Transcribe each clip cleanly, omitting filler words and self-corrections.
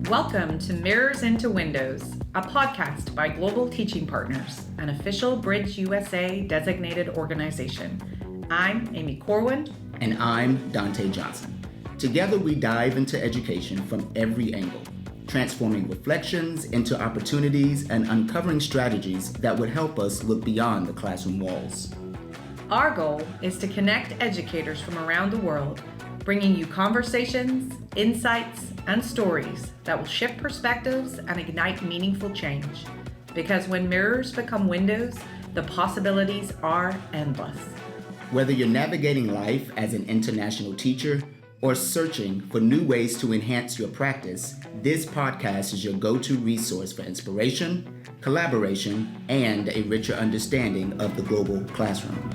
Welcome to Mirrors into Windows, a podcast by Global Teaching Partners, an official Bridge USA designated organization. I'm Amy Corwin. And I'm Dante Johnson. Together we dive into education from every angle, transforming reflections into opportunities and uncovering strategies that would help us look beyond the classroom walls. Our goal is to connect educators from around the world, bringing you conversations, insights, and stories that will shift perspectives and ignite meaningful change. Because when mirrors become windows, the possibilities are endless. Whether you're navigating life as an international teacher or searching for new ways to enhance your practice, this podcast is your go-to resource for inspiration, collaboration, and a richer understanding of the global classroom.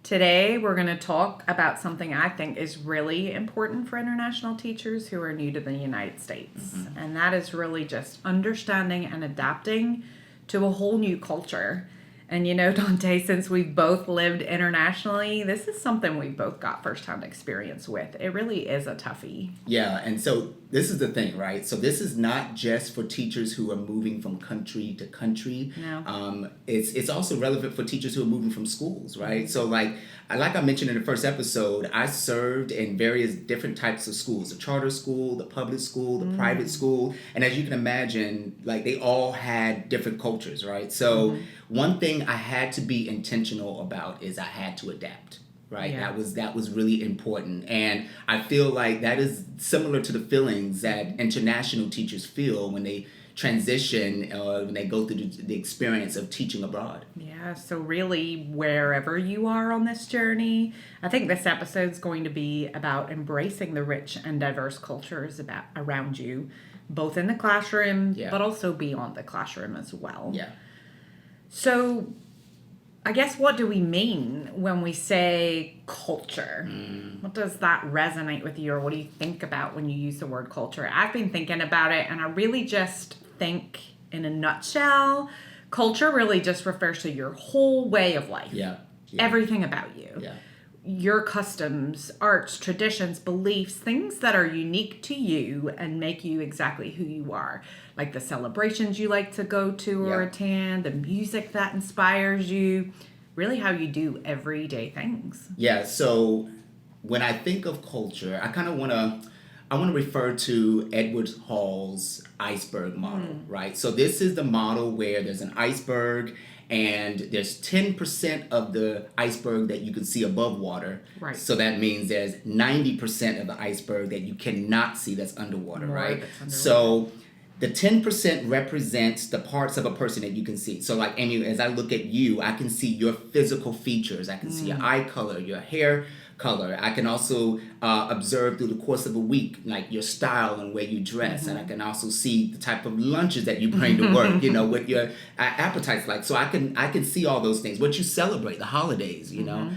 Today, we're going to talk about something I think is really important for international teachers who are new to the United States. And that is really just understanding and adapting to a whole new culture. And you know, Dante, since we've both lived internationally, this is something we've both got firsthand experience with. It really is a toughie. Yeah, and so this is the thing, right? So this is not just for teachers who are moving from country to country. No. It's also relevant for teachers who are moving from schools, right? So like I mentioned in the first episode, I served in various different types of schools, the charter school, the public school, the private school. And as you can imagine, like they all had different cultures, right? So one thing I had to be intentional about is I had to adapt. Right. Yeah. That was really important. And I feel like that is similar to the feelings that international teachers feel when they transition, when they go through the experience of teaching abroad. Yeah, so really wherever you are on this journey, I think this episode is going to be about embracing the rich and diverse cultures around you, both in the classroom, but also beyond the classroom as well. Yeah. So I guess what do we mean when we say culture? What does that resonate with you, or what do you think about when you use the word culture? I've been thinking about it, and I really just think in a nutshell, culture really just refers to your whole way of life. Yeah. Everything about you. Yeah. Your customs, arts, traditions, beliefs, things that are unique to you and make you exactly who you are. Like the celebrations you like to go to or attend, the music that inspires you, really how you do everyday things. Yeah, so when I think of culture, I want to refer to Edward Hall's iceberg model, right? So this is the model where there's an iceberg and there's 10% of the iceberg that you can see above water. Right. So that means there's 90% of the iceberg that you cannot see that's underwater, right? So the 10% represents the parts of a person that you can see. So like, Amy, as I look at you, I can see your physical features. I can see your eye color, your hair color. I can also observe through the course of a week, like your style and where you dress. And I can also see the type of lunches that you bring to work, you know, what your appetite's like. So I can see all those things, what you celebrate, the holidays, you know.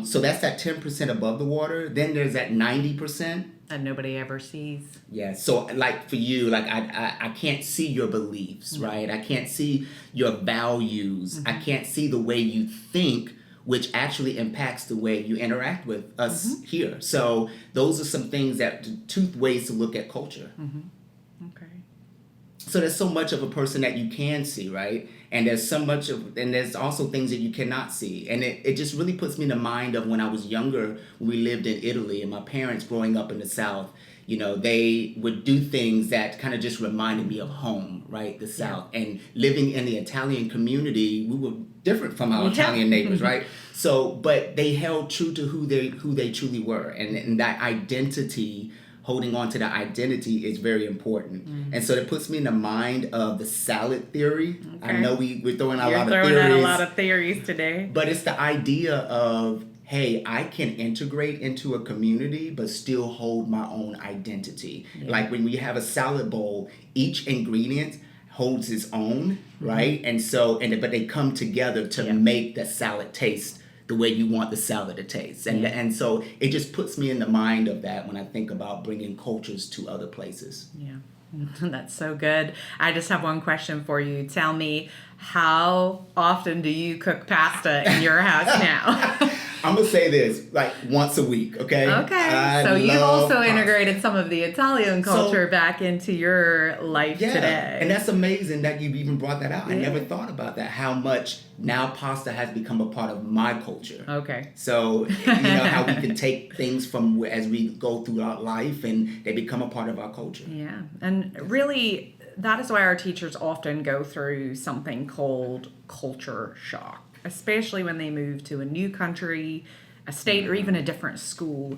So that's that 10% above the water. Then there's that 90%. That nobody ever sees. Yeah, so like for you, like I can't see your beliefs, right? I can't see your values. I can't see the way you think, which actually impacts the way you interact with us here. So those are some things two ways to look at culture. Okay. So there's so much of a person that you can see, right? And there's also things that you cannot see. And it just really puts me in the mind of when I was younger, we lived in Italy, and my parents growing up in the South, you know, they would do things that kind of just reminded me of home, right? The South. And living in the Italian community, we were different from our Italian neighbors, right? So, but they held true to who they truly were. And that identity, holding on to that identity is very important. And so it puts me in the mind of the salad theory. Okay. I know we're throwing out a lot of theories. You're throwing out a lot of theories today. But it's the idea of, hey, I can integrate into a community but still hold my own identity. Yeah. Like when we have a salad bowl, each ingredient holds its own, right? And so, but they come together to make the salad taste the way you want the salad to taste. And so it just puts me in the mind of that when I think about bringing cultures to other places. Yeah. That's so good. I just have one question for you. Tell me, How often do you cook pasta in your house now? I'm gonna say this, like once a week, okay? Okay, so you've also integrated some of the Italian culture back into your life today. And that's amazing that you've even brought that out. Yeah. I never thought about that, how much now pasta has become a part of my culture. Okay. So, how we can take things from as we go throughout life and they become a part of our culture. Yeah, and really, that is why our teachers often go through something called culture shock, especially when they move to a new country, a state, or even a different school.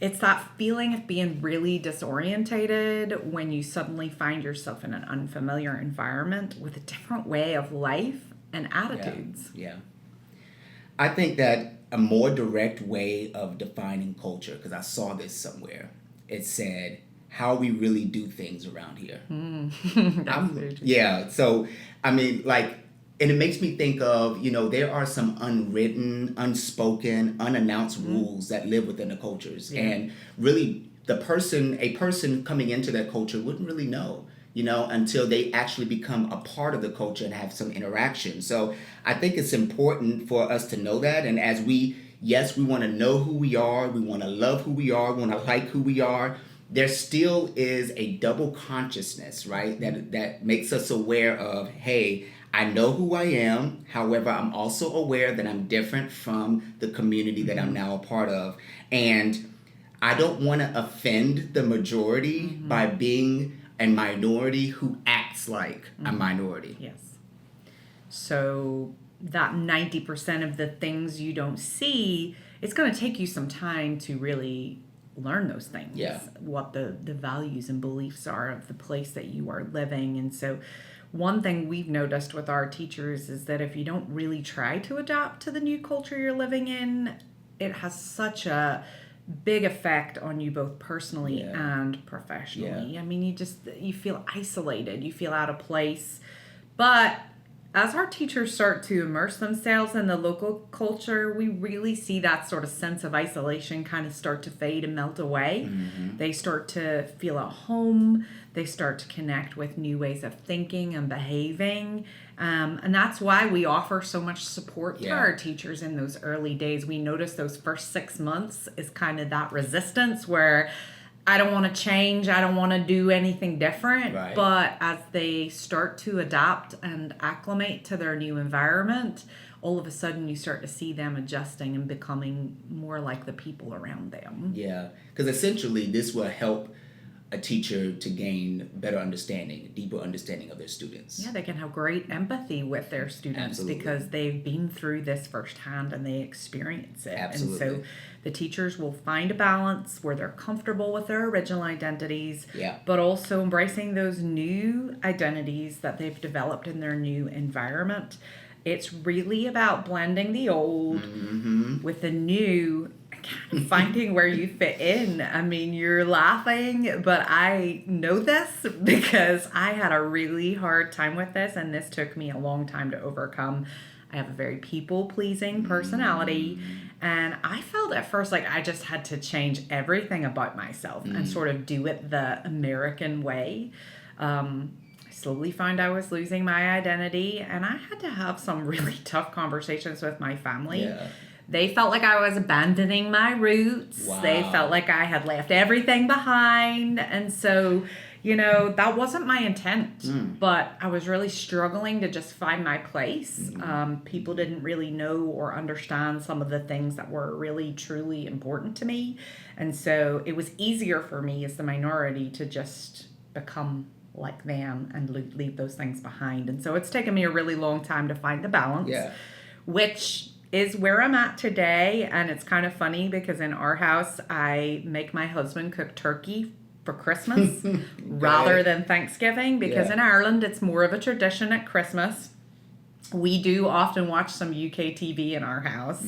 It's that feeling of being really disorientated when you suddenly find yourself in an unfamiliar environment with a different way of life and attitudes. Yeah. I think that a more direct way of defining culture, because I saw this somewhere, it said, how we really do things around here. So, I mean, like, and it makes me think of, there are some unwritten, unspoken, unannounced rules that live within the cultures. Yeah. And really, a person coming into that culture wouldn't really know, until they actually become a part of the culture and have some interaction. So I think it's important for us to know that. And as we want to know who we are, we want to love who we are, we want to like who we are, there still is a double consciousness, right? That makes us aware of, hey, I know who I am. However, I'm also aware that I'm different from the community that I'm now a part of. And I don't want to offend the majority by being a minority who acts like a minority. Yes. So that 90% of the things you don't see, it's going to take you some time to really learn those things. Yeah. What the values and beliefs are of the place that you are living. And so one thing we've noticed with our teachers is that if you don't really try to adapt to the new culture you're living in, it has such a big effect on you both personally and professionally. I mean, you feel isolated, you feel out of place. But as our teachers start to immerse themselves in the local culture, we really see that sort of sense of isolation kind of start to fade and melt away. They start to feel at home. They start to connect with new ways of thinking and behaving. And that's why we offer so much support to our teachers in those early days. We notice those first 6 months is kind of that resistance where I don't want to change. I don't want to do anything different. Right. But as they start to adapt and acclimate to their new environment, all of a sudden you start to see them adjusting and becoming more like the people around them. Yeah, because essentially this will help a teacher to gain better understanding, deeper understanding of their students. Yeah, they can have great empathy with their students. Absolutely. Because they've been through this firsthand and they experience it. Absolutely. And so the teachers will find a balance where they're comfortable with their original identities, but also embracing those new identities that they've developed in their new environment. It's really about blending the old with the new, kind of finding where you fit in. I mean, you're laughing, but I know this because I had a really hard time with this, and this took me a long time to overcome. I have a very people-pleasing personality, and I felt at first like I just had to change everything about myself and sort of do it the American way. I slowly found I was losing my identity, and I had to have some really tough conversations with my family. Yeah. They felt like I was abandoning my roots. Wow. They felt like I had left everything behind. And so, that wasn't my intent. But I was really struggling to just find my place. People didn't really know or understand some of the things that were really, truly important to me. And so it was easier for me as the minority to just become like them and leave those things behind. And so it's taken me a really long time to find the balance, which is where I'm at today. And it's kind of funny because in our house, I make my husband cook turkey for Christmas rather than Thanksgiving, because in Ireland, it's more of a tradition at Christmas. We do often watch some UK TV in our house.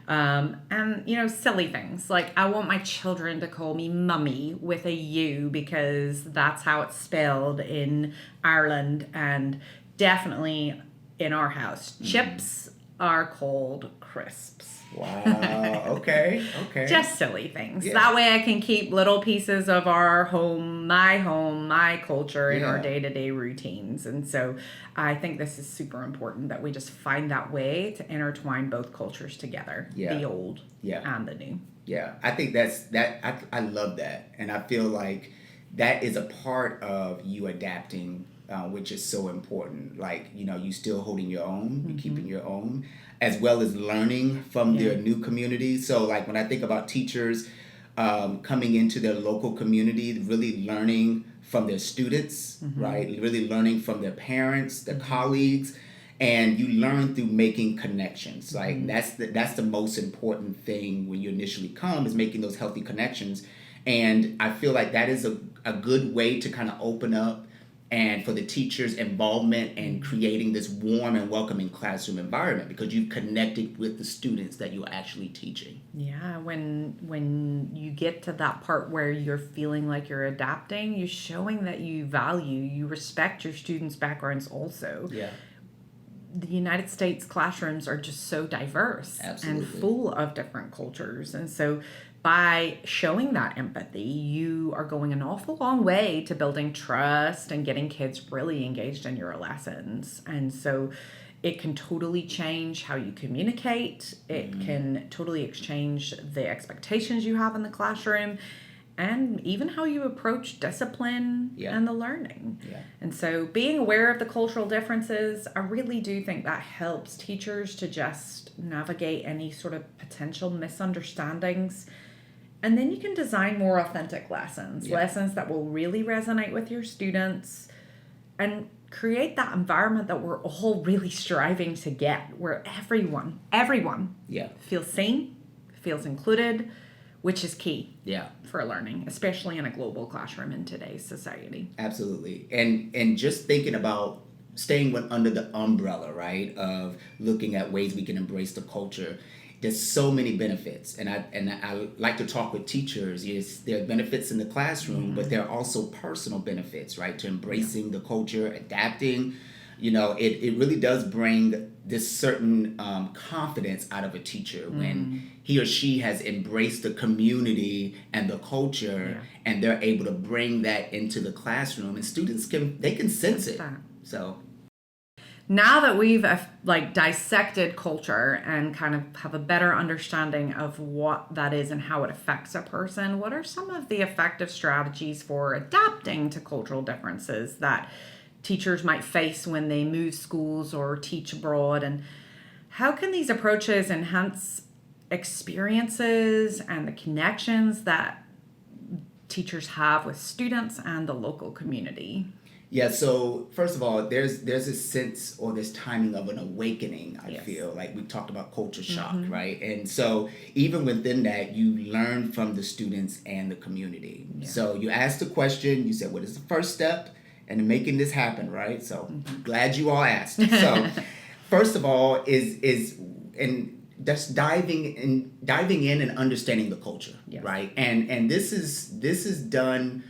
And, silly things. Like, I want my children to call me Mummy with a U because that's how it's spelled in Ireland and definitely in our house. Chips are called crisps. Wow. Okay. Okay. Just silly things. Yeah. That way I can keep little pieces of our home, my culture in our Yeah. day-to-day routines. And so I think this is super important that we just find that way to intertwine both cultures together, Yeah. the old Yeah. and the new. Yeah. I think I love that. And I feel like that is a part of you adapting, which is so important. Like, you still holding your own, you keeping your own, as well as learning from their new community. So, like, when I think about teachers coming into their local community, really learning from their students, right? Really learning from their parents, their colleagues, and you learn through making connections. Like, that's the most important thing when you initially come, is making those healthy connections. And I feel like that is a good way to kind of open up and for the teacher's involvement and creating this warm and welcoming classroom environment, because you've connected with the students that you're actually teaching. Yeah, when you get to that part where you're feeling like you're adapting, you're showing that you respect your students' backgrounds also. Yeah. The United States classrooms are just so diverse Absolutely. and full of different cultures. And so by showing that empathy, you are going an awful long way to building trust and getting kids really engaged in your lessons. And so it can totally change how you communicate. It can totally exchange the expectations you have in the classroom, and even how you approach discipline and the learning. Yeah. And so being aware of the cultural differences, I really do think that helps teachers to just navigate any sort of potential misunderstandings. And then you can design more authentic lessons, lessons that will really resonate with your students, and create that environment that we're all really striving to get, where everyone feels seen, feels included, which is key for learning, especially in a global classroom in today's society. Absolutely. And just thinking about staying under the umbrella, right, of looking at ways we can embrace the culture. There's so many benefits, and I like to talk with teachers. Yes, there are benefits in the classroom, but there are also personal benefits, right, to embracing the culture, adapting. It really does bring this certain confidence out of a teacher when he or she has embraced the community and the culture, and they're able to bring that into the classroom, and students can sense it. So now that we've dissected culture and kind of have a better understanding of what that is and how it affects a person, what are some of the effective strategies for adapting to cultural differences that teachers might face when they move schools or teach abroad? And how can these approaches enhance experiences and the connections that teachers have with students and the local community? Yeah, so first of all, there's a sense or this timing of an awakening, I feel. Like we talked about culture shock, right? And so even within that, you learn from the students and the community. Yeah. So you asked the question, you said, what is the first step in making this happen, right? So glad you all asked. So first of all is just diving in and understanding the culture, right? And this is done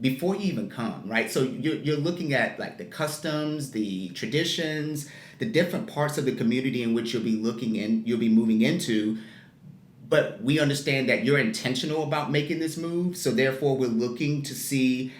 before you even come, right? So you're looking at like the customs, the traditions, the different parts of the community in which you'll be moving into. But we understand that you're intentional about making this move, so therefore we're looking to see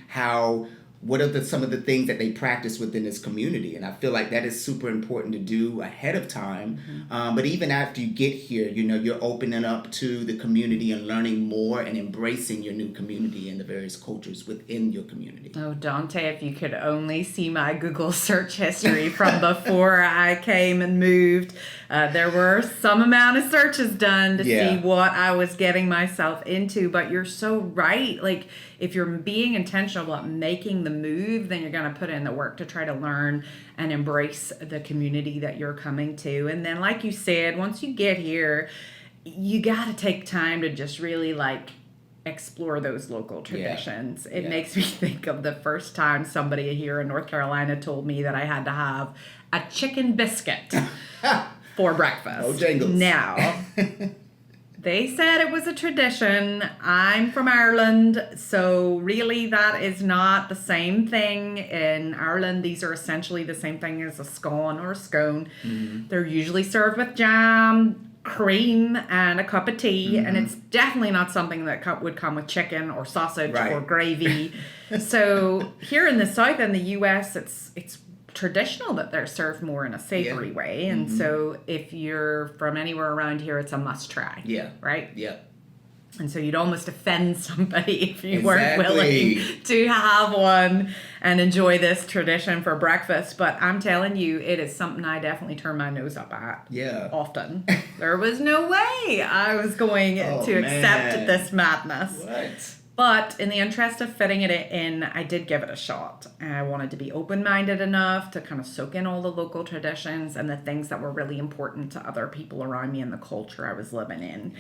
what are some of the things that they practice within this community. And I feel like that is super important to do ahead of time. But even after you get here, you're opening up to the community and learning more and embracing your new community and the various cultures within your community. Oh, Dante, if you could only see my Google search history from before I came and moved. There were some amount of searches done to see what I was getting myself into. But you're so right. Like, if you're being intentional about making the move, then you're going to put in the work to try to learn and embrace the community that you're coming to. And then, like you said, once you get here, you got to take time to just really explore those local traditions. It makes me think of the first time somebody here in North Carolina told me that I had to have a chicken biscuit for breakfast. No jingles. Now, They said it was a tradition. I'm from Ireland, so really that is not the same thing. In Ireland, these are essentially the same thing as a scone or a scone. They're usually served with jam, cream, and a cup of tea, and it's definitely not something that would come with chicken or sausage or gravy. So here in the South, in the U.S., it's traditional that they're served more in a savory way, and so if you're from anywhere around here, it's a must try. Right. And so you'd almost offend somebody if you weren't willing to have one and enjoy this tradition for breakfast. But I'm telling you, it is something I definitely turn my nose up at often. There was no way I was going to accept this madness. What? But in the interest of fitting it in, I did give it a shot. I wanted to be open-minded enough to kind of soak in all the local traditions and the things that were really important to other people around me and the culture I was living in.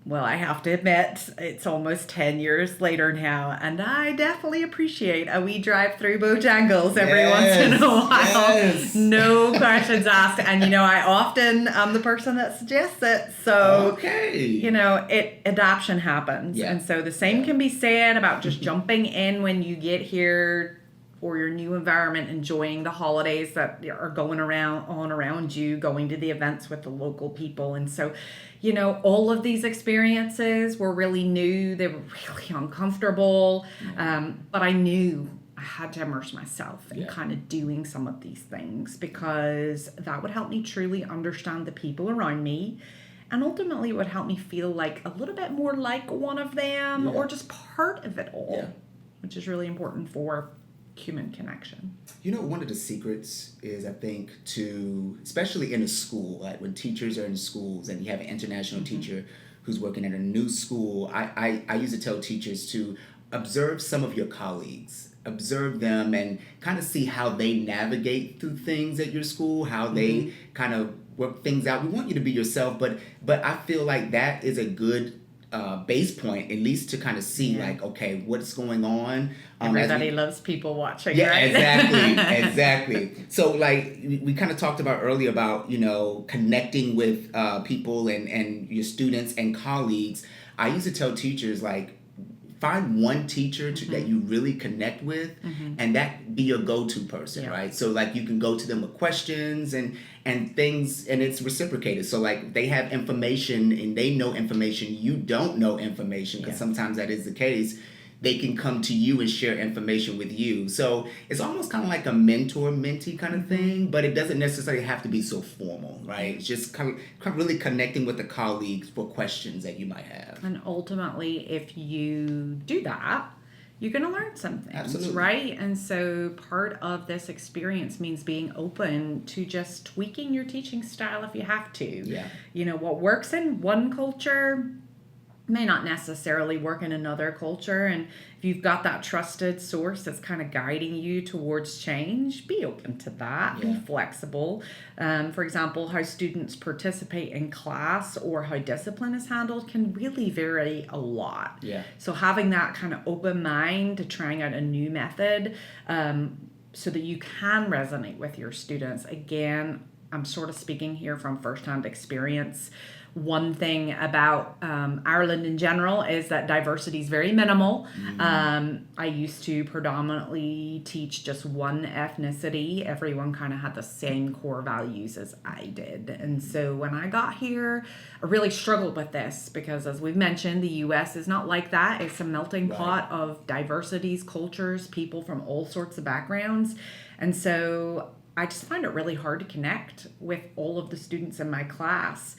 Well, I have to admit, it's almost 10 years later now, and I definitely appreciate a wee drive through Bojangles every once in a while. No questions asked. And, I often am the person that suggests it. So, adoption happens. And so the same can be said about just jumping in when you get here for your new environment, enjoying the holidays that are going around you, going to the events with the local people. And so, all of these experiences were really new. They were really uncomfortable. But I knew I had to immerse myself in kind of doing some of these things because that would help me truly understand the people around me. And ultimately, it would help me feel like a little bit more like one of them or just part of it all, which is really important for human connection. One of the secrets is, I think, especially in a school, like when teachers are in schools and you have an international teacher who's working at a new school, I used to tell teachers to observe some of your colleagues, observe them and kind of see how they navigate through things at your school, how they kind of work things out. We want you to be yourself, but I feel like that is a good base point, at least to kind of see okay, what's going on. Everybody loves people watching, right? Exactly. So like we kind of talked about earlier about, connecting with people and your students and colleagues. I used to tell teachers, like, find one teacher that you really connect with and that be your go-to person, right? So like you can go to them with questions and things, and it's reciprocated. So like they have information and they know information, you don't know information, because sometimes that is the case. They can come to you and share information with you. So it's almost kind of like a mentor-mentee kind of thing, but it doesn't necessarily have to be so formal, right? It's just kind of really connecting with the colleagues for questions that you might have. And ultimately, if you do that, you're going to learn some things, right? And so part of this experience means being open to just tweaking your teaching style if you have to. What works in one culture may not necessarily work in another culture, and if you've got that trusted source that's kind of guiding you towards change, be open to that. Be flexible. For example, how students participate in class or how discipline is handled can really vary a lot. So having that kind of open mind to trying out a new method so that you can resonate with your students. Again, I'm sort of speaking here from firsthand experience. One thing about Ireland in general is that diversity is very minimal. I used to predominantly teach just one ethnicity. Everyone kind of had the same core values as I did. And so when I got here, I really struggled with this because, as we've mentioned, the U.S. is not like that. It's a melting pot of diversities, cultures, people from all sorts of backgrounds. And so I just find it really hard to connect with all of the students in my class.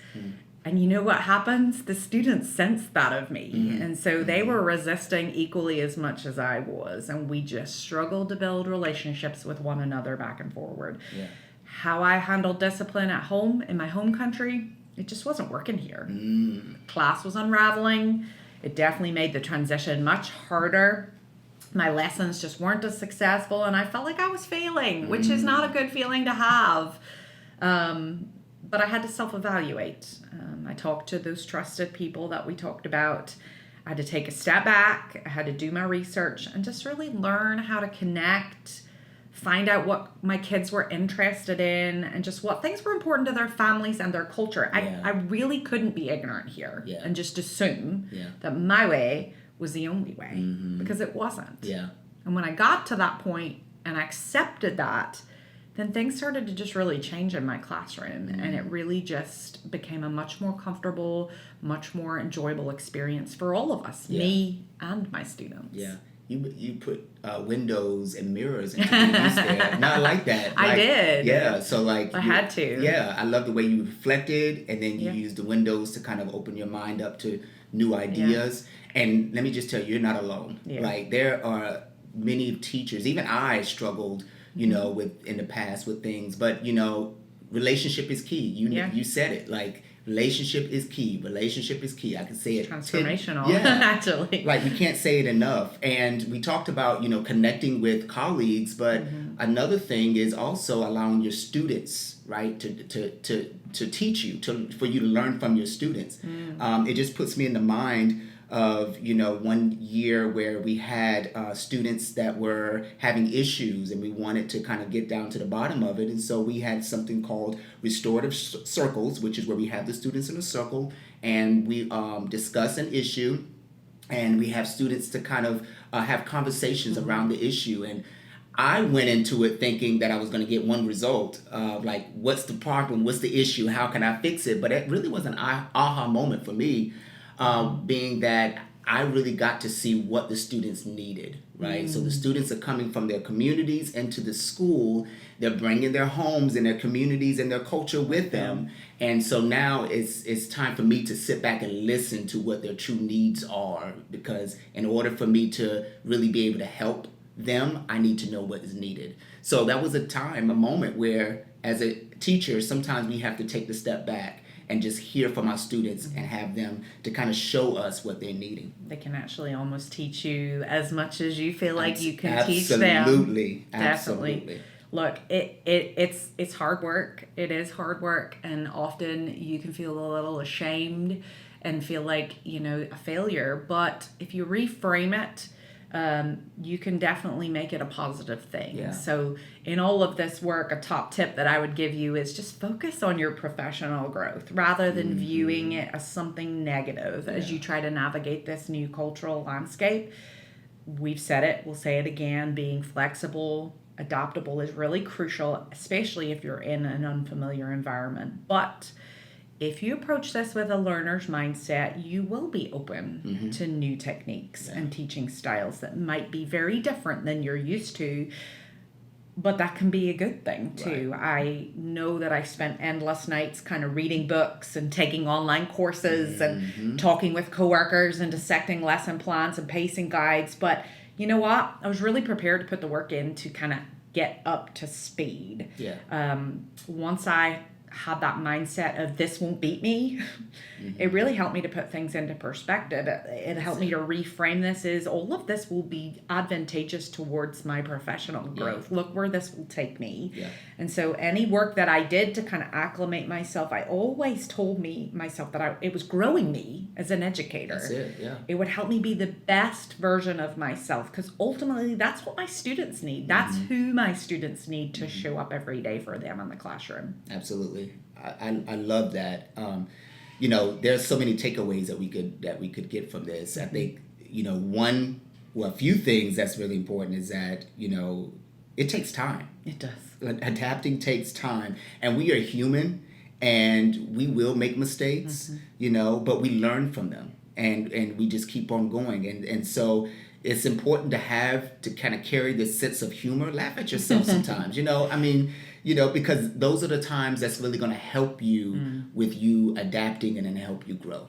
And you know what happens? The students sensed that of me. And so they were resisting equally as much as I was. And we just struggled to build relationships with one another back and forward. How I handled discipline at home, in my home country, it just wasn't working here. Class was unraveling. It definitely made the transition much harder. My lessons just weren't as successful, and I felt like I was failing, which is not a good feeling to have. But I had to self-evaluate. I talked to those trusted people that we talked about. I had to take a step back. I had to do my research and just really learn how to connect find out what my kids were interested in and just what things were important to their families and their culture. Yeah. I really couldn't be ignorant here Yeah. and just assume Yeah. that my way was the only way, Mm-hmm. because it wasn't. Yeah. And when I got to that point and I accepted that, then things started to just really change in my classroom. And it really just became a much more comfortable, much more enjoyable experience for all of us, me and my students. Yeah. You put windows and mirrors into TVs there. Not like that. I did. Yeah. So like I had to. Yeah. I love the way you reflected, and then you Yeah. used the windows to kind of open your mind up to new ideas. And let me just tell you, you're not alone. Yeah. Like there are many teachers. Even I struggled, you know, with in the past with things. But you know, relationship is key. You said it. Like relationship is key. Relationship is key. I can say it. Transformational, Yeah. actually. Like we can't say it enough. And we talked about, you know, connecting with colleagues, but another thing is also allowing your students, right, to teach you, for you to learn from your students. It just puts me in the mind of, you know, one year where we had students that were having issues, and we wanted to kind of get down to the bottom of it. And so we had something called restorative circles, which is where we have the students in a circle and we discuss an issue, and we have students to kind of have conversations around the issue. And I went into it thinking that I was going to get one result, like what's the problem, what's the issue, how can I fix it? But it really was an aha moment for me, being that I really got to see what the students needed, right? So the students are coming from their communities into the school. They're bringing their homes and their communities and their culture with them. And so now it's time for me to sit back and listen to what their true needs are, because in order for me to really be able to help them, I need to know what is needed. So that was a moment where as a teacher, sometimes we have to take the step back and just hear from our students and have them to kind of show us what they're needing. They can actually almost teach you as much as you feel like you can teach them. Absolutely. Definitely. Look, it's hard work. It is hard work, and often you can feel a little ashamed and feel like, you know, a failure. But if you reframe it, you can definitely make it a positive thing. Yeah. So in all of this work, a top tip that I would give you is just focus on your professional growth rather than viewing it as something negative as you try to navigate this new cultural landscape. We've said it, we'll say it again, being flexible, adaptable is really crucial, especially if you're in an unfamiliar environment. But if you approach this with a learner's mindset, you will be open to new techniques and teaching styles that might be very different than you're used to, but that can be a good thing too. Right. I know that I spent endless nights kind of reading books and taking online courses and talking with coworkers and dissecting lesson plans and pacing guides, but you know what? I was really prepared to put the work in to kind of get up to speed. Once I had that mindset of this won't beat me, it really helped me to put things into perspective. It helped me to reframe this as all of this will be advantageous towards my professional growth. Look where this will take me. And so any work that I did to kind of acclimate myself, I always told myself that it was growing me as an educator. That's it, It would help me be the best version of myself, because ultimately that's what my students need. That's who my students need to show up every day for them in the classroom. Absolutely. I love that. You know, there's so many takeaways that we could get from this. I think, you know, a few things that's really important is that, you know, it takes time. It does. Adapting takes time, and we are human, and we will make mistakes, you know, but we learn from them, and we just keep on going, and so it's important to kind of carry this sense of humor. Laugh at yourself sometimes, you know. I mean, you know, because those are the times that's really going to help you with you adapting and then help you grow.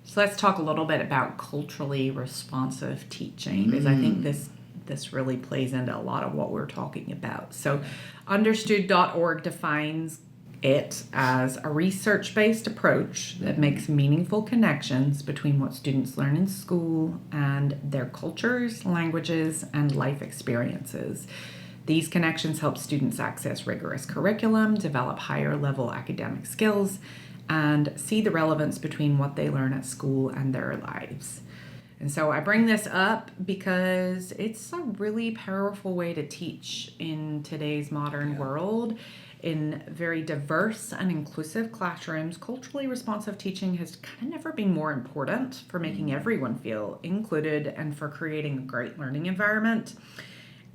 So let's talk a little bit about culturally responsive teaching, because I think this really plays into a lot of what we're talking about. So understood.org defines it as a research-based approach that makes meaningful connections between what students learn in school and their cultures, languages, and life experiences. These connections help students access rigorous curriculum, develop higher-level academic skills, and see the relevance between what they learn at school and their lives. And so I bring this up because it's a really powerful way to teach in today's modern world. In very diverse and inclusive classrooms, culturally responsive teaching has kind of never been more important for making everyone feel included and for creating a great learning environment.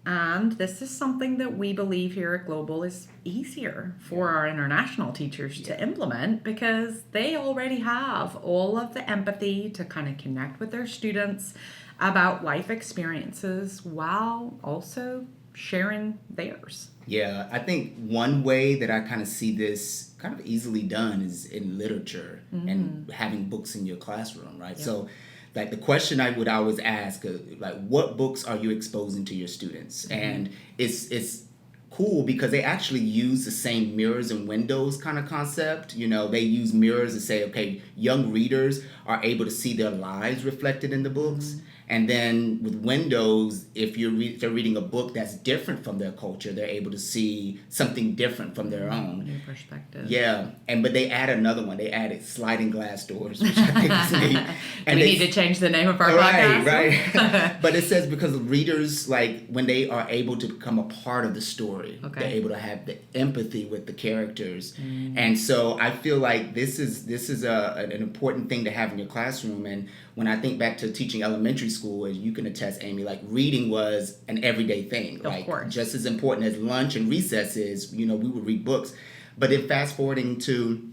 And this is something that we believe here at Global is easier for our international teachers to implement because they already have all of the empathy to kind of connect with their students about life experiences while also sharing theirs. Yeah, I think one way that I kind of see this kind of easily done is in literature and having books in your classroom, right? Yeah. So, like the question I would always ask, like, what books are you exposing to your students? And it's cool because they actually use the same mirrors and windows kind of concept. You know, they use mirrors to say, okay, young readers are able to see their lives reflected in the books. And then with windows, if they're reading a book that's different from their culture, they're able to see something different from their own. New perspective. Yeah, but they add another one. They added sliding glass doors, which I think is neat. And we need to change the name of our podcast. Right. But it says because readers, like when they are able to become a part of the story, they're able to have the empathy with the characters. And so I feel like this is an important thing to have in your classroom. And when I think back to teaching elementary school, as you can attest, Amy, like reading was an everyday thing. Of course. Just as important as lunch and recess is, we would read books. But then fast forwarding to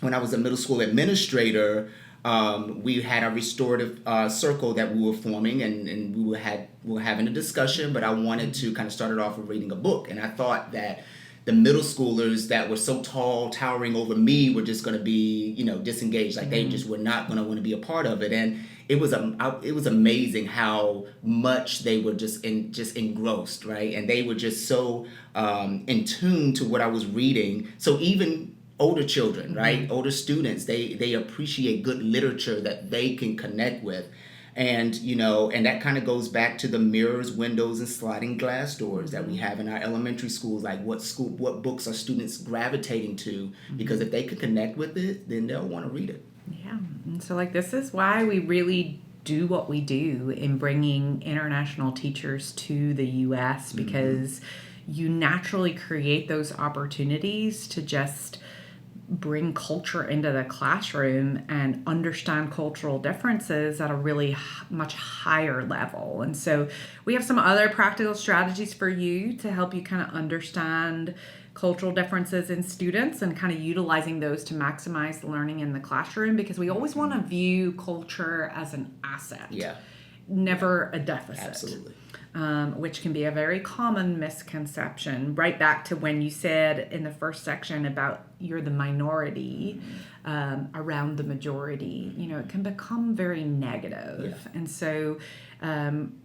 when I was a middle school administrator, we had a restorative circle that we were forming, and we were having a discussion, but I wanted to kind of start it off with reading a book. And I thought that the middle schoolers that were so tall, towering over me, were just going to be, disengaged. Like they just were not going to want to be a part of it. And it was amazing how much they were just engrossed, right? And they were just so in tune to what I was reading. So even older children, right? Older students, they appreciate good literature that they can connect with. And, and that kind of goes back to the mirrors, windows, and sliding glass doors that we have in our elementary schools. Like what books are students gravitating to? Because if they can connect with it, then they'll want to read it. Yeah. And so this is why we really do what we do in bringing international teachers to the U.S. because you naturally create those opportunities to just bring culture into the classroom and understand cultural differences at a really much higher level. And so we have some other practical strategies for you to help you kind of understand cultural differences in students and kind of utilizing those to maximize the learning in the classroom, because we always want to view culture as an asset, never a deficit. Absolutely. Which can be a very common misconception. Right back to when you said in the first section about you're the minority around the majority, it can become very negative. Yeah. And so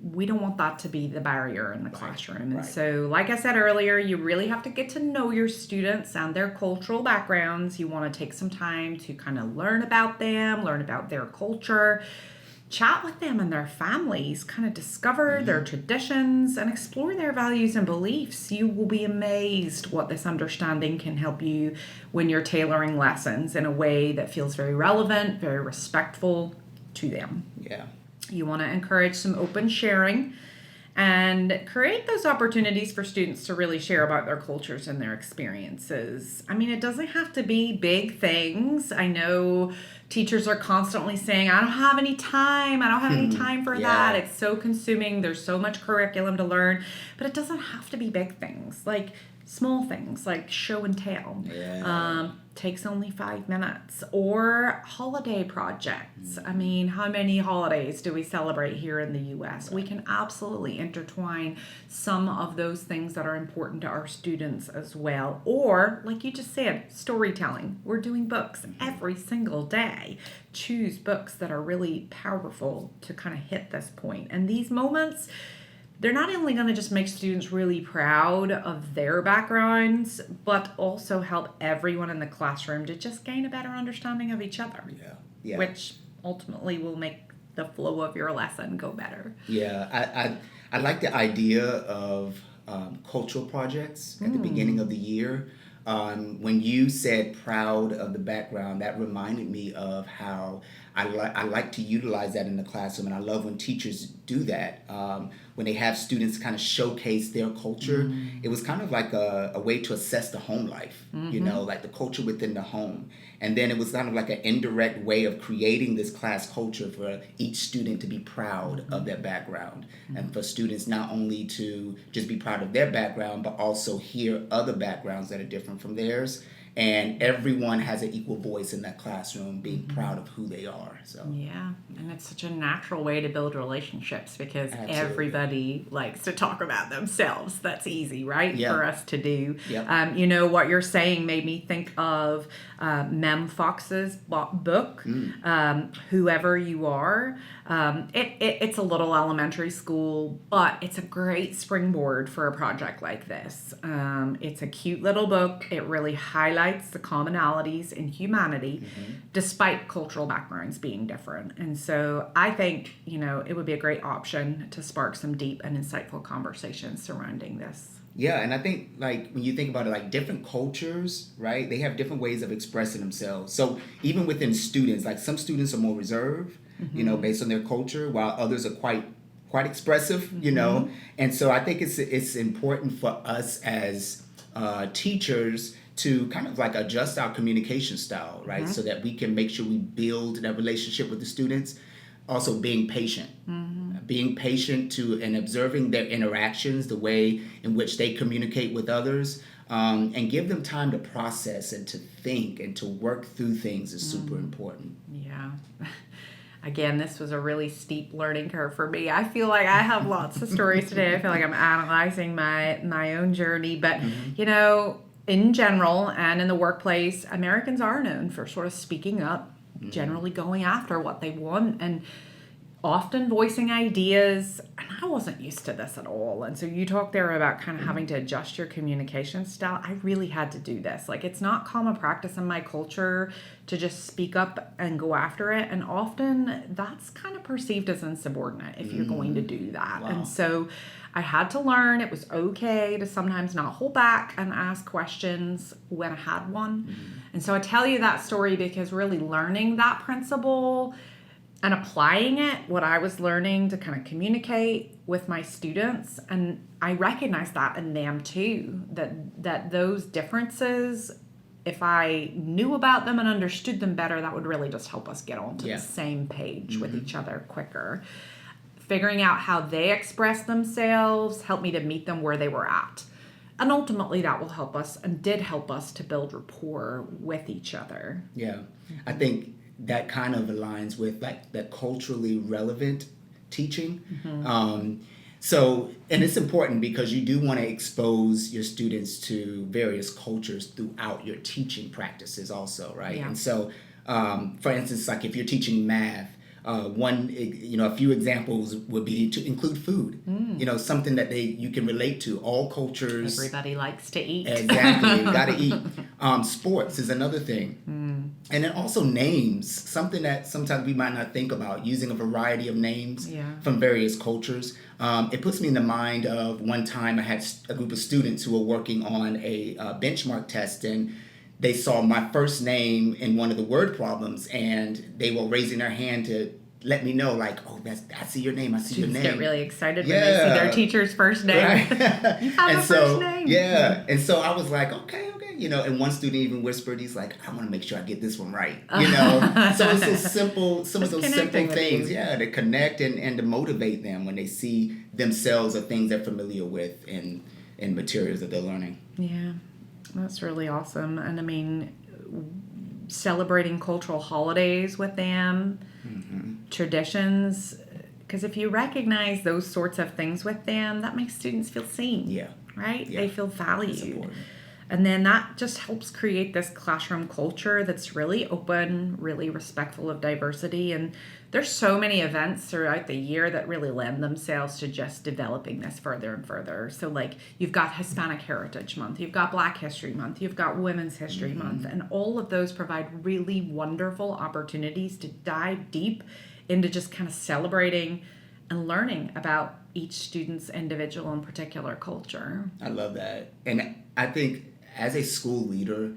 we don't want that to be the barrier in the classroom. And Right. so, like I said earlier, you really have to get to know your students and their cultural backgrounds. You want to take some time to kind of learn about them, learn about their culture, chat with them and their families, kind of discover their traditions and explore their values and beliefs. You will be amazed what this understanding can help you when you're tailoring lessons in a way that feels very relevant, very respectful to them. Yeah. You want to encourage some open sharing and create those opportunities for students to really share about their cultures and their experiences. I mean, it doesn't have to be big things. I know teachers are constantly saying, I don't have any time. I don't have any time for that. It's so consuming. There's so much curriculum to learn. But it doesn't have to be big things. Like small things like show and tell. Takes only 5 minutes. Or holiday projects. I mean, how many holidays do we celebrate here in the U.S.? We can absolutely intertwine some of those things that are important to our students as well. Or, like you just said, storytelling. We're doing books every single day. Choose books that are really powerful to kind of hit this point. And these moments, they're not only going to just make students really proud of their backgrounds, but also help everyone in the classroom to just gain a better understanding of each other. Yeah. Which ultimately will make the flow of your lesson go better. Yeah, I like the idea of cultural projects at the beginning of the year. When you said proud of the background, that reminded me of how I like to utilize that in the classroom, and I love when teachers do that. When they have students kind of showcase their culture, it was kind of like a way to assess the home life, like the culture within the home. And then it was kind of like an indirect way of creating this class culture for each student to be proud of their background, and for students not only to just be proud of their background, but also hear other backgrounds that are different from theirs. And everyone has an equal voice in that classroom, being proud of who they are. So yeah, and it's such a natural way to build relationships because Absolutely. everybody likes to talk about themselves. That's easy, right, Yeah. for us to do. Yep. What you're saying made me think of Mem Fox's book, Whoever You Are. It's a little elementary school, but it's a great springboard for a project like this. It's a cute little book. It really highlights the commonalities in humanity, despite cultural backgrounds being different. And so I think, it would be a great option to spark some deep and insightful conversations surrounding this. Yeah, and I think like when you think about it, like different cultures, right? They have different ways of expressing themselves. So even within students, like some students are more reserved, based on their culture, while others are quite expressive, And so I think it's important for us as teachers to kind of like adjust our communication style, right? So that we can make sure we build that relationship with the students. Also being patient. Being patient and observing their interactions, the way in which they communicate with others, and give them time to process and to think and to work through things is super important. Yeah. Again, this was a really steep learning curve for me. I feel like I have lots of stories today. I feel like I'm analyzing my own journey. But, in general and in the workplace, Americans are known for sort of speaking up, generally going after what they want, and often voicing ideas. And I wasn't used to this at all. And so you talked there about kind of having to adjust your communication style. I really had to do this. Like, it's not common practice in my culture to just speak up and go after it. And often that's kind of perceived as insubordinate if you're going to do that. Wow. And so I had to learn it was okay to sometimes not hold back and ask questions when I had one. And so I tell you that story because really learning that principle and applying it, what I was learning to kind of communicate with my students, and I recognize that in them too, that those differences, if I knew about them and understood them better, that would really just help us get onto the same page with each other quicker. Figuring out how they express themselves helped me to meet them where they were at. And ultimately that will help us, and did help us, to build rapport with each other. Yeah. I think that kind of aligns with like the culturally relevant teaching. And it's important because you do want to expose your students to various cultures throughout your teaching practices also, right? Yeah. And so, for instance, like if you're teaching math, a few examples would be to include food, something that you can relate to. All cultures. Everybody likes to eat. Exactly. Got to eat. Sports is another thing. And then also names, something that sometimes we might not think about, using a variety of names from various cultures. It puts me in the mind of one time I had a group of students who were working on a benchmark test, and they saw my first name in one of the word problems, and they were raising their hand to let me know, like, oh, I see your name, I see your name. Students get really excited when they see their teacher's first name. Right. You have first name. Yeah, and so I was like, okay, and one student even whispered, he's like, I want to make sure I get this one right, So it's some of those simple things, to connect and to motivate them when they see themselves or things they're familiar with in materials that they're learning. Yeah. That's really awesome. And I mean, celebrating cultural holidays with them, traditions, because if you recognize those sorts of things with them, that makes students feel seen. Yeah. Right? Yeah. They feel valued. And then that just helps create this classroom culture that's really open, really respectful of diversity. And there's so many events throughout the year that really lend themselves to just developing this further and further. So like you've got Hispanic Heritage Month, you've got Black History Month, you've got Women's History Month, and all of those provide really wonderful opportunities to dive deep into just kind of celebrating and learning about each student's individual and particular culture. I love that. And I think as a school leader,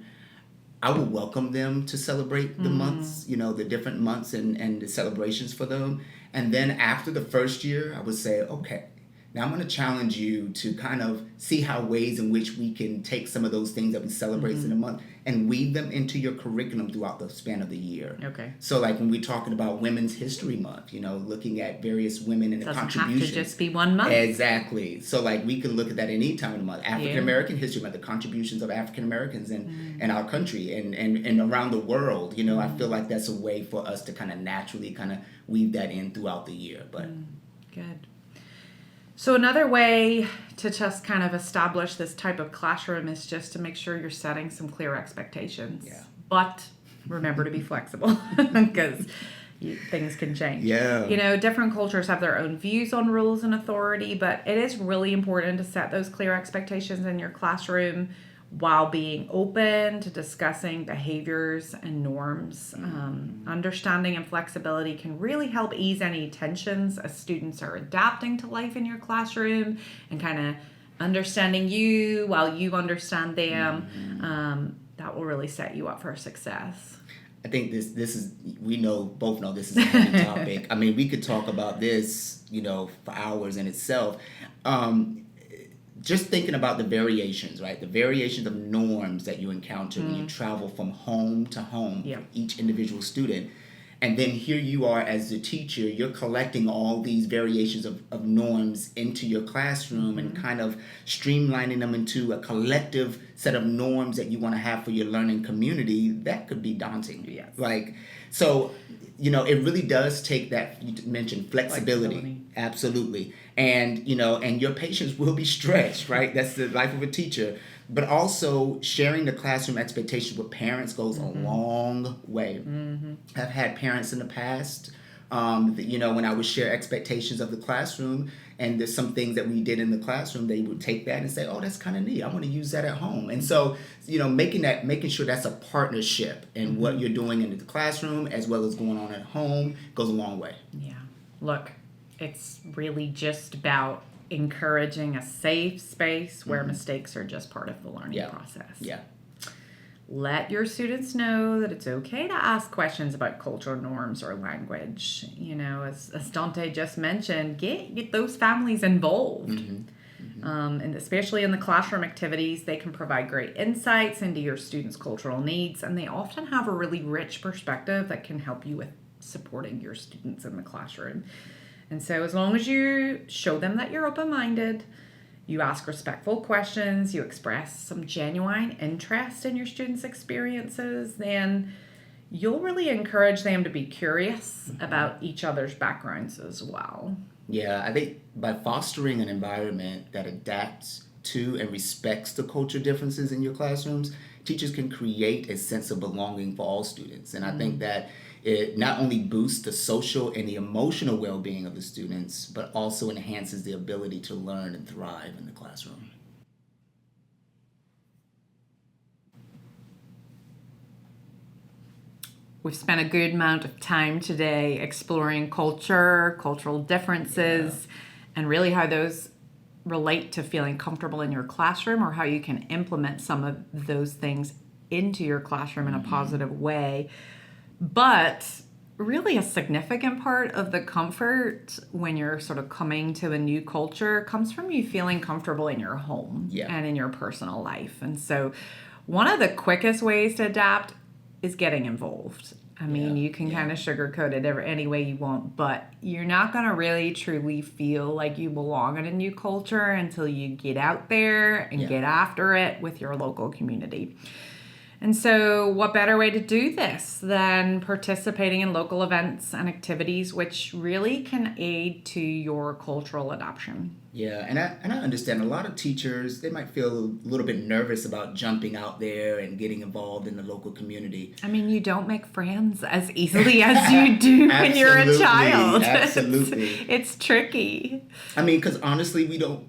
I would welcome them to celebrate the months, the different months and the celebrations for them. And then after the first year, I would say, okay, now I'm going to challenge you to kind of see how ways in which we can take some of those things that we celebrate in a month and weave them into your curriculum throughout the span of the year. Okay. So like when we're talking about Women's History Month, looking at various women and the contributions. Doesn't have to just be 1 month. Exactly. So like we could look at that any time of the month. African American History Month, the contributions of African Americans in our country and around the world. I feel like that's a way for us to kind of naturally kind of weave that in throughout the year. But Good. So another way to just kind of establish this type of classroom is just to make sure you're setting some clear expectations. Yeah. But remember to be flexible because things can change. Yeah. Different cultures have their own views on rules and authority, but it is really important to set those clear expectations in your classroom while being open to discussing behaviors and norms. Understanding and flexibility can really help ease any tensions as students are adapting to life in your classroom and kind of understanding you while you understand them. That will really set you up for success. I think this is, we both know this is a heavy topic. I mean, we could talk about this, for hours in itself. Just thinking about the variations, right? The variations of norms that you encounter when you travel from home to home for each individual student. And then here you are as the teacher, you're collecting all these variations of norms into your classroom and kind of streamlining them into a collective set of norms that you want to have for your learning community. That could be daunting. Yes. So, it really does take that, you mentioned flexibility. Absolutely. And, and your patience will be stretched, right? That's the life of a teacher. But also sharing the classroom expectations with parents goes a long way. I've had parents in the past, when I would share expectations of the classroom and there's some things that we did in the classroom, they would take that and say, oh, that's kind of neat. I want to use that at home. And so, making sure that's a partnership in what you're doing in the classroom as well as going on at home goes a long way. Yeah. Look, it's really just about encouraging a safe space where mistakes are just part of the learning process. Yeah. Let your students know that it's okay to ask questions about cultural norms or language. As Dante just mentioned, get those families involved. And especially in the classroom activities, they can provide great insights into your students' cultural needs, and they often have a really rich perspective that can help you with supporting your students in the classroom. And so as long as you show them that you're open-minded, you ask respectful questions, you express some genuine interest in your students' experiences, then you'll really encourage them to be curious about each other's backgrounds as well. Yeah, I think by fostering an environment that adapts to and respects the culture differences in your classrooms, teachers can create a sense of belonging for all students. And I think that it not only boosts the social and the emotional well-being of the students, but also enhances the ability to learn and thrive in the classroom. We've spent a good amount of time today exploring culture, cultural differences, and really how those relate to feeling comfortable in your classroom or how you can implement some of those things into your classroom in a positive way. But really a significant part of the comfort when you're sort of coming to a new culture comes from you feeling comfortable in your home and in your personal life. And so one of the quickest ways to adapt is getting involved. I mean, you can kind of sugarcoat it any way you want, but you're not going to really truly feel like you belong in a new culture until you get out there and get after it with your local community. And so what better way to do this than participating in local events and activities which really can aid to your cultural adoption? Yeah, and I understand a lot of teachers, they might feel a little bit nervous about jumping out there and getting involved in the local community. I mean, you don't make friends as easily as you do when you're a child. Absolutely. It's tricky. I mean, because honestly, we don't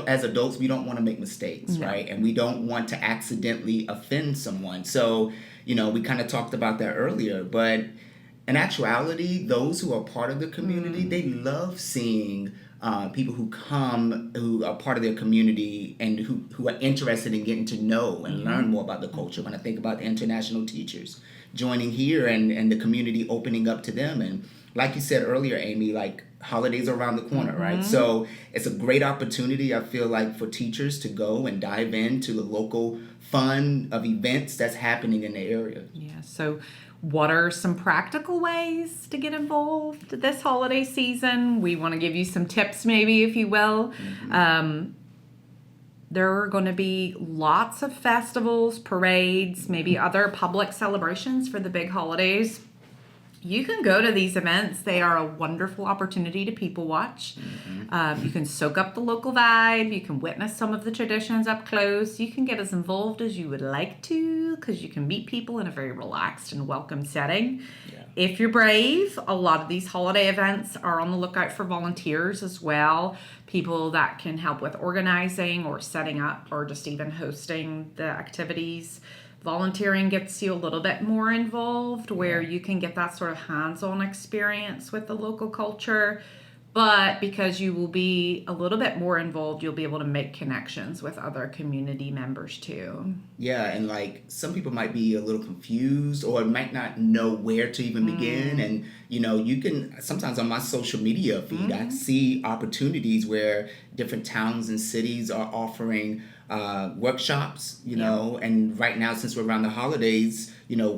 as adults, we don't want to make mistakes, right? And we don't want to accidentally offend someone. So, we kind of talked about that earlier, but in actuality, those who are part of the community, they love seeing people who come, who are part of their community and who are interested in getting to know and learn more about the culture. When I think about the international teachers joining here and the community opening up to them. And like you said earlier, Amy, like holidays are around the corner, right? So it's a great opportunity, I feel like, for teachers to go and dive into the local fun of events that's happening in the area. Yeah. So, what are some practical ways to get involved this holiday season? We want to give you some tips, maybe, if you will. There are going to be lots of festivals, parades, maybe other public celebrations for the big holidays. You can go to these events. They are a wonderful opportunity to people watch. You can soak up the local vibe. You can witness some of the traditions up close. You can get as involved as you would like to because you can meet people in a very relaxed and welcome setting. Yeah. If you're brave, a lot of these holiday events are on the lookout for volunteers as well. People that can help with organizing or setting up or just even hosting the activities. Volunteering gets you a little bit more involved where you can get that sort of hands-on experience with the local culture. But because you will be a little bit more involved, you'll be able to make connections with other community members too. Yeah, and like some people might be a little confused or might not know where to even begin. And you can sometimes on my social media feed, I see opportunities where different towns and cities are offering workshops, and right now, since we're around the holidays,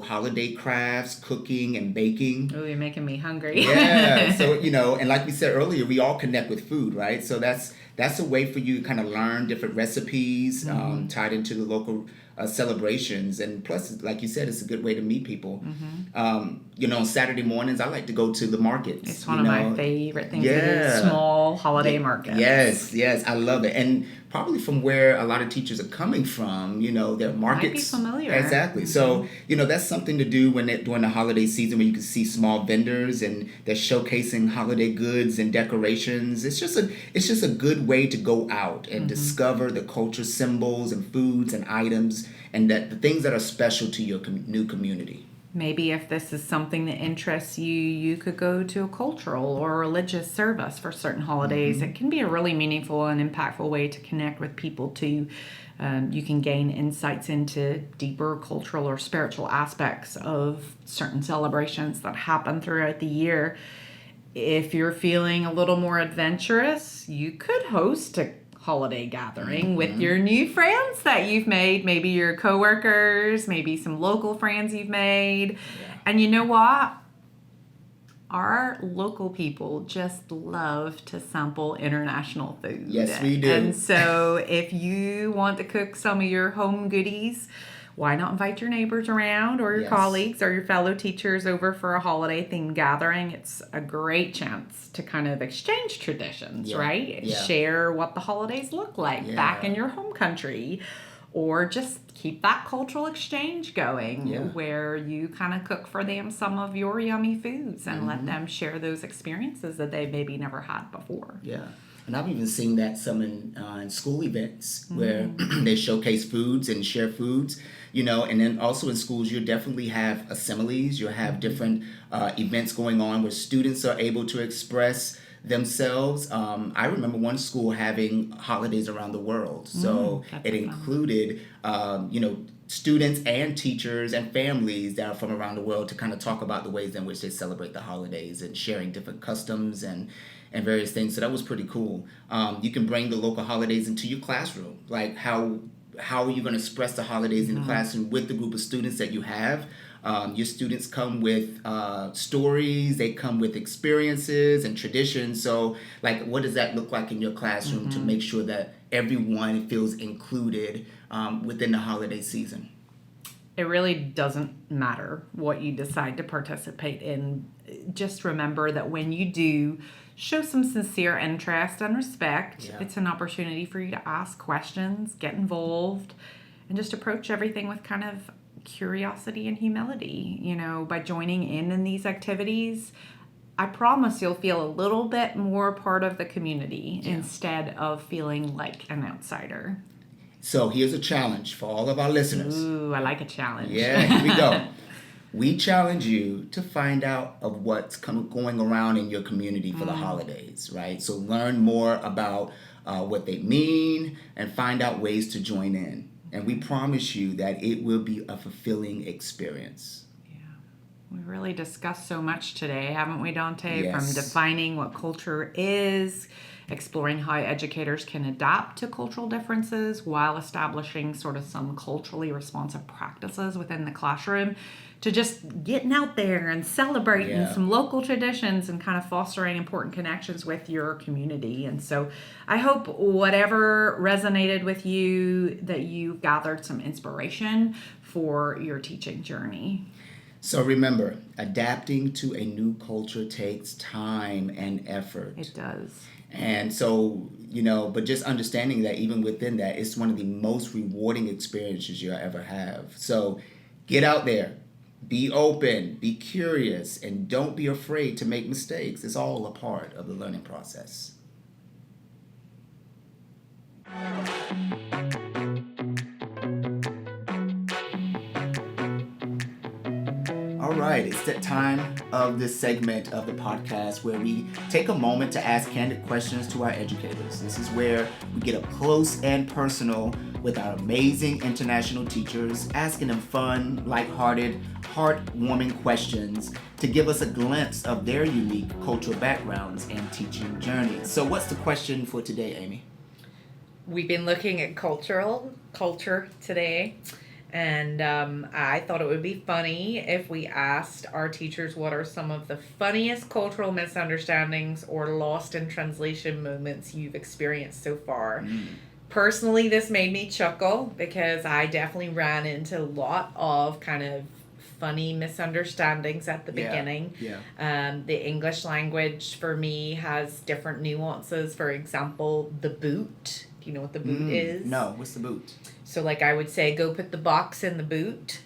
holiday crafts, cooking and baking. Oh, you're making me hungry. Yeah. So, and like we said earlier, we all connect with food, right? So that's a way for you to kind of learn different recipes tied into the local celebrations. And plus, like you said, it's a good way to meet people. On Saturday mornings, I like to go to the markets. It's one of my favorite things to do, small holiday markets. Yes, I love it. And probably from where a lot of teachers are coming from, their markets. Might be familiar. Exactly. So, that's something to do during the holiday season when you can see small vendors and they're showcasing holiday goods and decorations. It's just a good way to go out and discover the culture symbols and foods and items and the things that are special to your new community. Maybe if this is something that interests you, you could go to a cultural or religious service for certain holidays. It can be a really meaningful and impactful way to connect with people too. You can gain insights into deeper cultural or spiritual aspects of certain celebrations that happen throughout the year. If you're feeling a little more adventurous, you could host a holiday gathering with your new friends that you've made, maybe your coworkers, maybe some local friends you've made. Yeah. And you know what? Our local people just love to sample international food. Yes, we do. And so if you want to cook some of your home goodies, why not invite your neighbors around or your colleagues or your fellow teachers over for a holiday themed gathering? It's a great chance to kind of exchange traditions, right? Yeah. Share what the holidays look like back in your home country, or just keep that cultural exchange going where you kind of cook for them some of your yummy foods and let them share those experiences that they maybe never had before. Yeah. And I've even seen that some in school events where they showcase foods and share foods, and then also in schools, you'll definitely have assemblies. You'll have different events going on where students are able to express themselves. I remember one school having holidays around the world. So it included, students and teachers and families that are from around the world to kind of talk about the ways in which they celebrate the holidays and sharing different customs and various things. So that was pretty cool. You can bring the local holidays into your classroom. Like how are you going to express the holidays in the classroom with the group of students that you have? Your students come with stories, they come with experiences and traditions. So like, what does that look like in your classroom to make sure that everyone feels included within the holiday season? It really doesn't matter what you decide to participate in. Just remember that when you do show some sincere interest and respect, it's an opportunity for you to ask questions, get involved, and just approach everything with kind of curiosity and humility. By joining in these activities, I promise you'll feel a little bit more part of the community instead of feeling like an outsider. So here's a challenge for all of our listeners. Ooh, I like a challenge. Yeah, here we go. we challenge you to find out of what's going around in your community for the holidays, right? So learn more about what they mean and find out ways to join in. And we promise you that it will be a fulfilling experience. Yeah. We really discussed so much today, haven't we, Dante? Yes. From defining what culture is, exploring how educators can adapt to cultural differences while establishing sort of some culturally responsive practices within the classroom, to just getting out there and celebrating some local traditions and kind of fostering important connections with your community. And so I hope whatever resonated with you, that you gathered some inspiration for your teaching journey. So remember, adapting to a new culture takes time and effort. It does. And so, but just understanding that even within that, it's one of the most rewarding experiences you'll ever have. So get out there, be open, be curious, and don't be afraid to make mistakes. It's all a part of the learning process. All right, it's that time of this segment of the podcast where we take a moment to ask candid questions to our educators. This is where we get up close and personal with our amazing international teachers, asking them fun, lighthearted, heartwarming questions to give us a glimpse of their unique cultural backgrounds and teaching journeys. So what's the question for today, Amy? We've been looking at culture today. And I thought it would be funny if we asked our teachers what are some of the funniest cultural misunderstandings or lost in translation moments you've experienced so far. Personally, this made me chuckle because I definitely ran into a lot of kind of funny misunderstandings at the beginning. The English language for me has different nuances. For example, the boot. Do you know what the boot is? No, what's the boot? So, like, I would say, go put the box in the boot.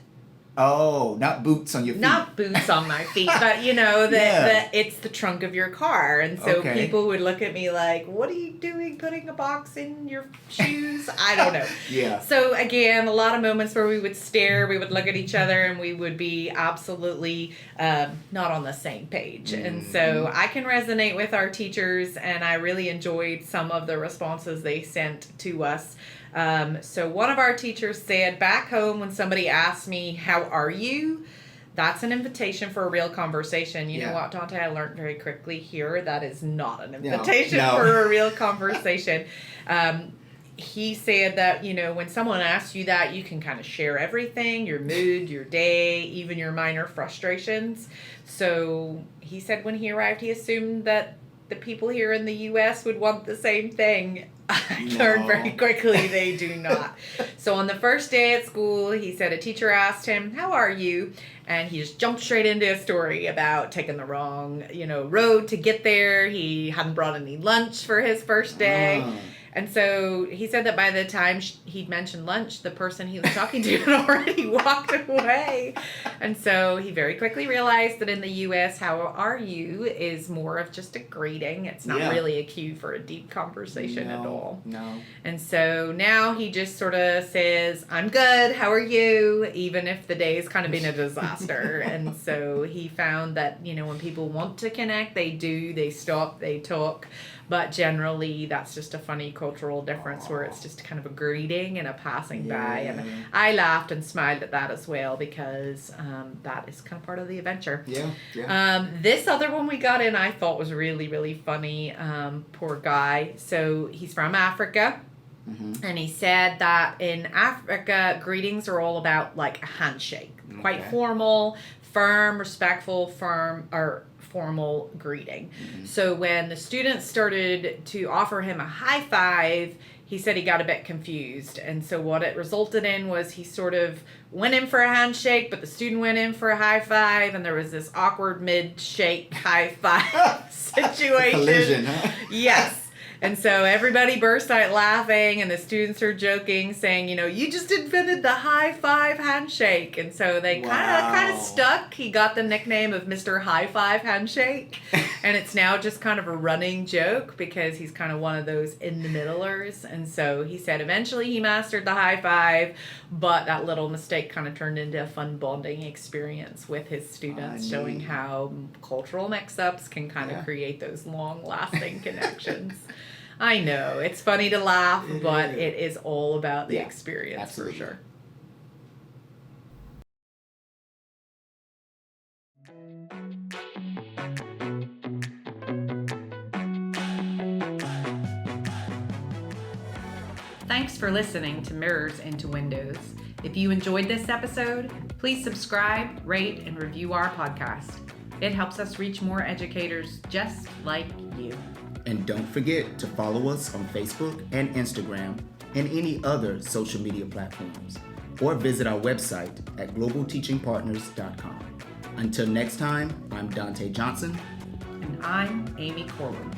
Oh, not boots on your feet. Not boots on my feet, but, that it's the trunk of your car. And so people would look at me like, what are you doing putting a box in your shoes? I don't know. So, again, a lot of moments where we would stare, we would look at each other, and we would be absolutely not on the same page. And so I can resonate with our teachers, and I really enjoyed some of the responses they sent to us. So one of our teachers said, back home when somebody asks me, how are you? That's an invitation for a real conversation. You know what, Dante? I learned very quickly here that is not an invitation for a real conversation. He said that, when someone asks you that, you can kind of share everything, your mood, your day, even your minor frustrations. So he said when he arrived, he assumed that the people here in the U.S. would want the same thing. I learned very quickly they do not. So on the first day at school, he said a teacher asked him, how are you? And he just jumped straight into a story about taking the wrong, road to get there. He hadn't brought any lunch for his first day. And so he said that by the time he'd mentioned lunch, the person he was talking to had already walked away. And so he very quickly realized that in the U.S., how are you is more of just a greeting. It's not really a cue for a deep conversation at all. And so now he just sort of says, I'm good, how are you? Even if the day's kind of been a disaster. And so he found that, when people want to connect, they do, they stop, they talk. But generally, that's just a funny cultural difference where it's just kind of a greeting and a passing by. And I laughed and smiled at that as well because that is kind of part of the adventure. This other one we got in I thought was really, really funny. Poor guy. So he's from Africa. And he said that in Africa, greetings are all about like a handshake. Quite formal, firm, respectful, formal greeting. So when the students started to offer him a high five, he said he got a bit confused. And so what it resulted in was he sort of went in for a handshake, but the student went in for a high five, and there was this awkward mid-shake high five situation. Collision, huh? Yes. And so everybody burst out laughing, and the students are joking, saying, you just invented the high five handshake. And so they kind of stuck. He got the nickname of Mr. High Five Handshake. And it's now just kind of a running joke because he's kind of one of those in the middlers. And so he said eventually he mastered the high five, but that little mistake kind of turned into a fun bonding experience with his students, showing how cultural mix-ups can kind of create those long-lasting connections. I know, it's funny to laugh, but it is all about the experience. Absolutely. For sure. Thanks for listening to Mirrors into Windows. If you enjoyed this episode, please subscribe, rate, and review our podcast. It helps us reach more educators just like you. And don't forget to follow us on Facebook and Instagram and any other social media platforms, or visit our website at globalteachingpartners.com. Until next time, I'm Dante Johnson. And I'm Amy Corwin.